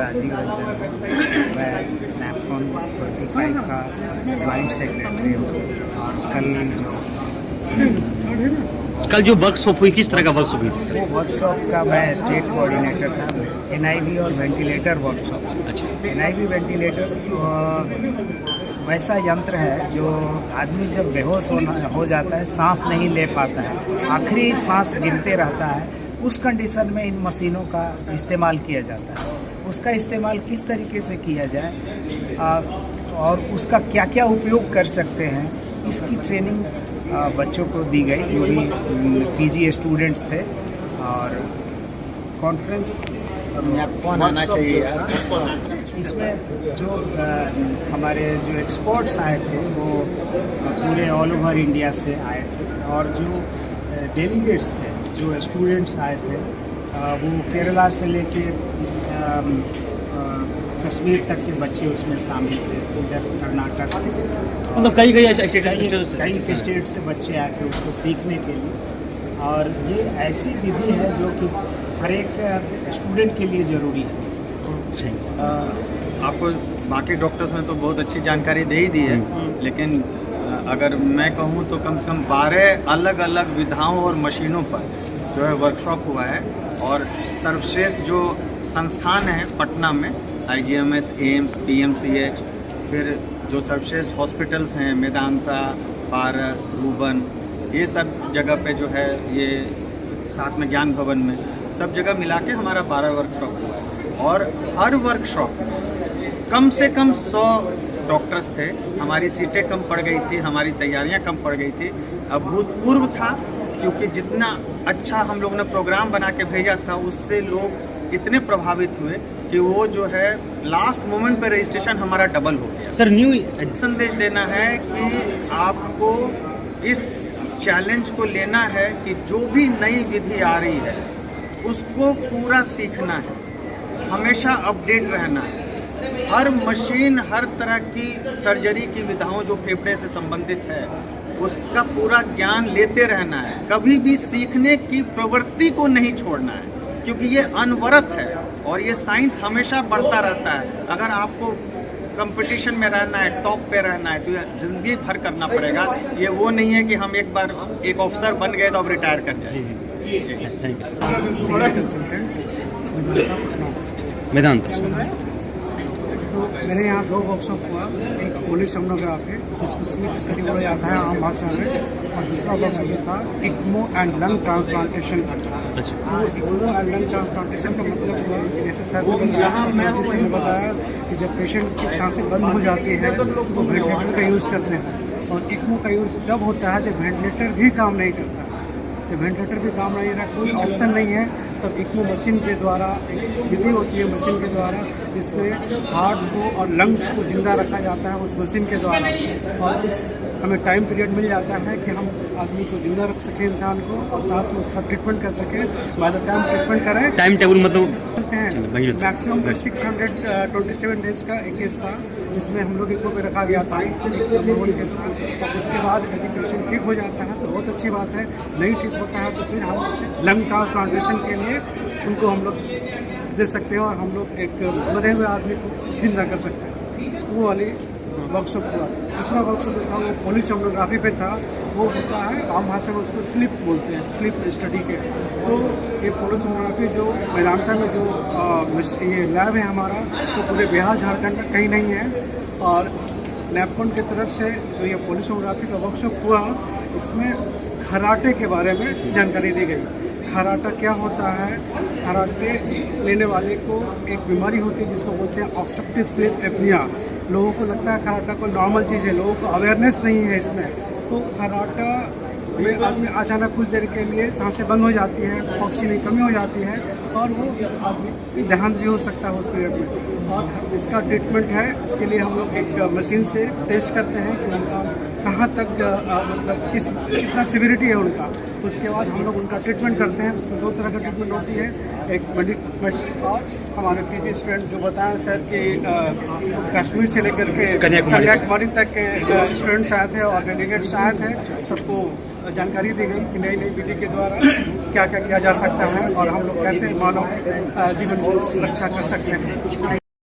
राजीव रंजन हूँ। मैं नैपकॉन 25 का ज्वाइंट सेक्रेटरी हूँ। और कल जो वर्कशॉप हुई, किस तरह का वर्कशॉप हुई थी? वो वर्कशॉप का मैं स्टेट कोऑर्डिनेटर था। NIV और वेंटिलेटर वर्कशॉप। अच्छा। NIV वेंटिलेटर वैसा यंत्र है जो आदमी जब बेहोश हो जाता है, सांस नहीं ले पाता है, आखिरी सांस गिनते रहता है, उस कंडीशन में इन मशीनों का इस्तेमाल किया जाता है। उसका इस्तेमाल किस तरीके से किया जाए और उसका क्या क्या उपयोग कर सकते हैं, इसकी ट्रेनिंग बच्चों को दी गई जो भी PG स्टूडेंट्स थे। और कॉन्फ्रेंस नैपकॉन आना चाहिए। इसमें जो हमारे जो एक्सपर्ट्स आए थे वो पूरे ऑल ओवर इंडिया से आए थे, और जो डेलीगेट्स थे, जो स्टूडेंट्स आए थे, वो केरला से लेके कश्मीर तक के बच्चे उसमें शामिल थे। इधर कर्नाटक, मतलब कई स्टेट से बच्चे आए थे उसको सीखने के लिए। और ये ऐसी विधि है जो कि हर एक स्टूडेंट के लिए ज़रूरी है। आपको बाकी डॉक्टर्स ने तो बहुत अच्छी जानकारी दे ही दी है, लेकिन अगर मैं कहूँ तो कम से कम 12 अलग अलग विधाओं और मशीनों पर जो है वर्कशॉप हुआ है। और सर्वश्रेष्ठ जो संस्थान है पटना में, IGMS, AIIMS, PMCH, फिर जो सर्वश्रेष्ठ हॉस्पिटल्स हैं मेदांता, पारस, रूबन, ये सब जगह पे जो है, ये साथ में ज्ञान भवन में, सब जगह मिला के हमारा 12 वर्कशॉप हुआ है। और हर वर्कशॉप में कम से कम 100 डॉक्टर्स थे। हमारी सीटें कम पड़ गई थी, हमारी तैयारियां कम पड़ गई थी। अभूतपूर्व था, क्योंकि जितना अच्छा हम लोग ने प्रोग्राम बना के भेजा था, उससे लोग इतने प्रभावित हुए कि वो जो है लास्ट मोमेंट पे रजिस्ट्रेशन हमारा डबल हो गया। सर, न्यू संदेश देना है कि आपको इस चैलेंज को लेना है कि जो भी नई विधि आ रही है उसको पूरा सीखना है, हमेशा अपडेट रहना है। हर मशीन, हर तरह की सर्जरी की विधाओं जो फेफड़े से संबंधित है, उसका पूरा ज्ञान लेते रहना है। कभी भी सीखने की प्रवृत्ति को नहीं छोड़ना है, क्योंकि ये अनवरत है और ये साइंस हमेशा बढ़ता रहता है। अगर आपको कंपटीशन में रहना है, टॉप पे रहना है, तो ये जिंदगी भर करना पड़ेगा। ये वो नहीं है कि हम एक बार एक ऑफिसर बन गए तो अब रिटायर कर जाए। जी, थैंक यू। वेदांत, तो मेरे यहाँ 2 वर्कशॉप हुआ। एक पुलिस सोनोग्राफी, जिसको स्लीप स्टडी बोला जाता है आम भाषा में, और दूसरा वर्कशॉप था इक्मो एंड लंग ट्रांसप्लांटेशन। तो इक्मो एंड लंग ट्रांसप्लांटेशन का मतलब हुआ, जैसे सर ने बताया कि जब पेशेंट की सांसें बंद हो जाती है तो वेंटिलेटर का यूज़ करते हैं। और इक्मो का यूज़ जब होता है जब वेंटिलेटर भी काम नहीं करता, जब वेंटिलेटर भी काम नहीं रहा, कोई ऑप्शन नहीं है, तब इक्मो मशीन के द्वारा एक विधि होती है, मशीन के द्वारा, जिसमें हार्ट को और लंग्स को जिंदा रखा जाता है उस मशीन के द्वारा। और उस हमें टाइम पीरियड मिल जाता है कि हम आदमी को जिंदा रख सकें, इंसान को, और साथ में उसका ट्रीटमेंट कर सकें। बाय द टाइम ट्रीटमेंट करें, टाइम टेबल मतलब चलते हैं। मैक्सिमम 627 डेज का एक केस था, जिसमें हम लोग इक्को पे रखा गया था, नंबर 1 केस था। और उसके बाद यदि पेशेंट ठीक हो जाता है तो बहुत अच्छी बात है, नहीं ठीक होता है तो फिर हम लंग ट्रांसप्लांटेशन के लिए उनको हम लोग दे सकते हैं, और हम लोग एक मरे हुए आदमी को जिंदा कर सकते हैं। वो वाली वर्कशॉप हुआ। दूसरा वर्कशॉप था वो पोलिस सोनोग्राफी पे था। वो होता है आम भाषा में उसको स्लिप बोलते हैं, स्लिप स्टडी के। तो ये पोलिस सोनोग्राफी जो मेदांता में जो ये लैब है हमारा, वो पूरे बिहार झारखंड में कहीं नहीं है। और नैपकॉन की तरफ से जो ये पोलिस सोनोग्राफी का वर्कशॉप हुआ, इसमें खराटे के बारे में जानकारी दी गई। खराटा क्या होता है? खराटे लेने वाले को एक बीमारी होती है जिसको बोलते हैं ऑब्स्ट्रक्टिव स्लीप एपनिया। लोगों को लगता है खराटा कोई नॉर्मल चीज़ है, लोगों को अवेयरनेस नहीं है इसमें। तो खराटा में आदमी अचानक कुछ देर के लिए सांसें बंद हो जाती है, ऑक्सीजन की कमी हो जाती है, और वो आदमी की देहांत भी हो सकता है उस पीरियड में। और इसका ट्रीटमेंट है, इसके लिए हम लोग एक मशीन से टेस्ट करते हैं कि उनका कहाँ तक मतलब कितना सिविरिटी है उनका। उसके बाद हम लोग उनका ट्रीटमेंट करते हैं। उसमें 2 तरह का ट्रीटमेंट होती है। एक और हमारे पीजी स्टूडेंट जो बताएं सर कि कश्मीर से लेकर के कन्याकुमारी तक के स्टूडेंट्स आए थे और डेलीगेट्स आए थे। सबको जानकारी दी गई कि नई नई विधि के द्वारा क्या क्या किया जा सकता है और हम लोग कैसे मानव जीवन को रक्षा कर सकते हैं।